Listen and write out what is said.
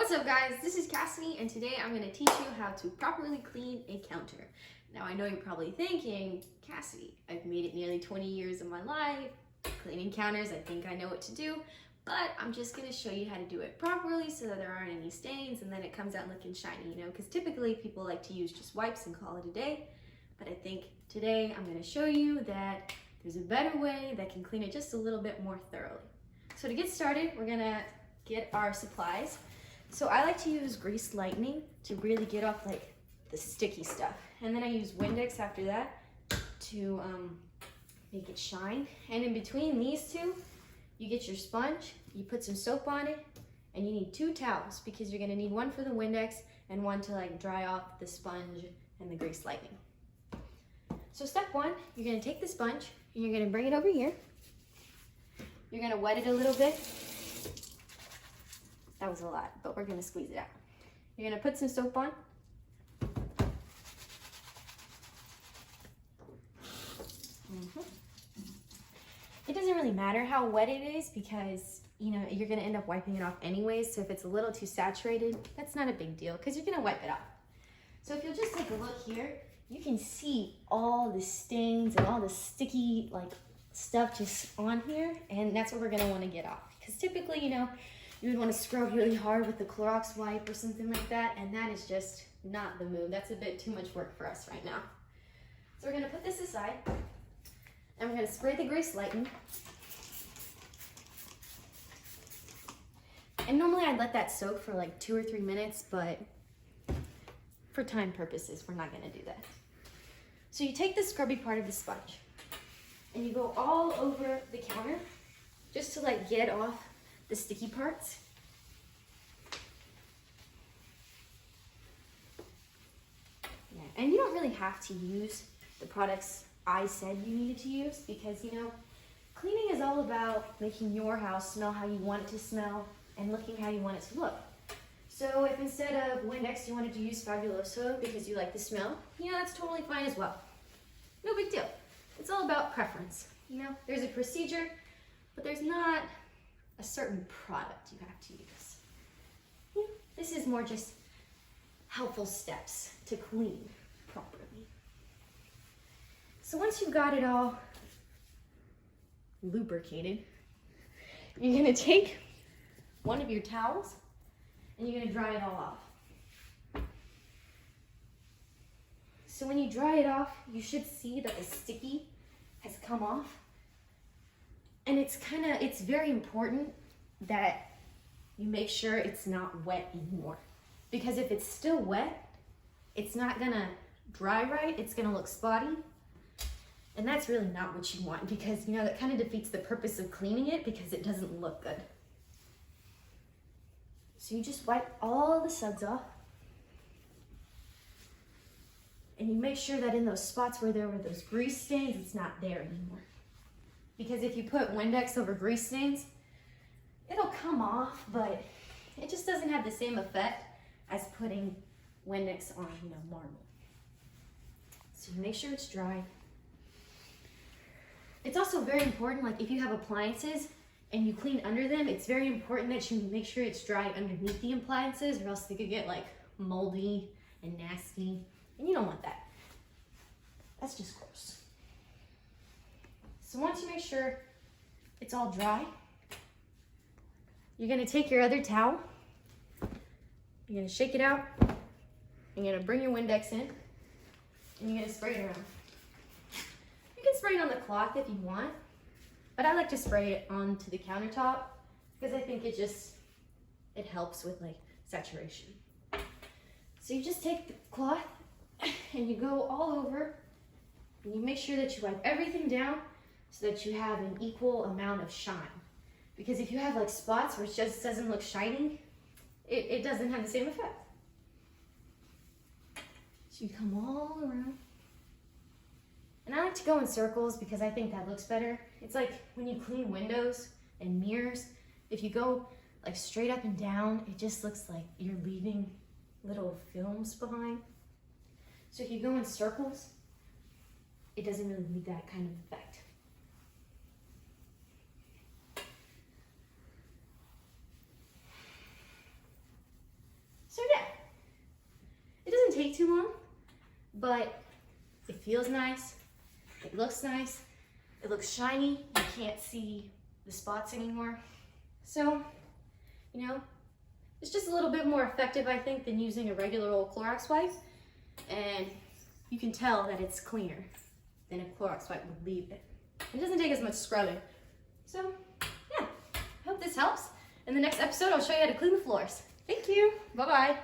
What's up guys, this is Cassidy and today I'm going to teach you how to properly clean a counter. Now I know you're probably thinking, Cassidy, I've made it nearly 20 years of my life, cleaning counters, I think I know what to do, but I'm just going to show you how to do it properly so that there aren't any stains and then it comes out looking shiny, because typically people like to use just wipes and call it a day, but I think today I'm going to show you that there's a better way that can clean it just a little bit more thoroughly. So to get started, we're going to get our supplies. So I like to use Grease Lightning to really get off like the sticky stuff. And then I use Windex after that to make it shine. And in between these two, you get your sponge, you put some soap on it, and you need 2 towels because you're gonna need one for the Windex and one to like dry off the sponge and the Grease Lightning. So step 1, you're gonna take the sponge and you're gonna bring it over here. You're gonna wet it a little bit. That was a lot, but we're gonna squeeze it out. You're gonna put some soap on. It doesn't really matter how wet it is because you're gonna end up wiping it off anyways, so if it's a little too saturated, that's not a big deal because you're gonna wipe it off. So if you'll just take a look here, you can see all the stains and all the sticky stuff just on here, and that's what we're gonna wanna get off. Because typically, you would want to scrub really hard with the Clorox wipe or something like that, and that is just not the move. That's a bit too much work for us right now. So we're going to put this aside, and we're going to spray the Grease Lightning. And normally I'd let that soak for like 2 or 3 minutes, but for time purposes, we're not going to do that. So you take the scrubby part of the sponge, and you go all over the counter just to get off the sticky parts. Yeah, and you don't really have to use the products I said you needed to use because, cleaning is all about making your house smell how you want it to smell and looking how you want it to look. So if instead of Windex you wanted to use Fabuloso because you like the smell, that's totally fine as well. No big deal. It's all about preference. There's a procedure, but there's not a certain product you have to use. This is more just helpful steps to clean properly. So once you've got it all lubricated, you're gonna take one of your towels and you're gonna dry it all off. So when you dry it off, you should see that the sticky has come off. And it's very important that you make sure it's not wet anymore. Because if it's still wet, it's not gonna dry right, it's gonna look spotty. And that's really not what you want because, that kind of defeats the purpose of cleaning it because it doesn't look good. So you just wipe all the suds off. And you make sure that in those spots where there were those grease stains, it's not there anymore. Because if you put Windex over grease stains, it'll come off, but it just doesn't have the same effect as putting Windex on, marble. So you make sure it's dry. It's also very important, if you have appliances and you clean under them, it's very important that you make sure it's dry underneath the appliances or else they could get moldy and nasty, and you don't want that. That's just gross. So once you make sure it's all dry, you're gonna take your other towel, you're gonna shake it out, you're gonna bring your Windex in, and you're gonna spray it around. You can spray it on the cloth if you want, but I like to spray it onto the countertop because I think it helps with saturation. So you just take the cloth and you go all over, and you make sure that you wipe everything down so that you have an equal amount of shine. Because if you have spots where it just doesn't look shiny, it doesn't have the same effect. So you come all around. And I like to go in circles because I think that looks better. It's like when you clean windows and mirrors, if you go straight up and down, it just looks like you're leaving little films behind. So if you go in circles, it doesn't really leave that kind of effect. too long, but it feels nice, it looks nice, it looks shiny, you can't see the spots anymore. So, you know, it's just a little bit more effective, I think, than using a regular old Clorox wipe. And you can tell that it's cleaner than a Clorox wipe would leave it. It doesn't take as much scrubbing. So, yeah, I hope this helps. In the next episode, I'll show you how to clean the floors. Thank you. Bye-bye.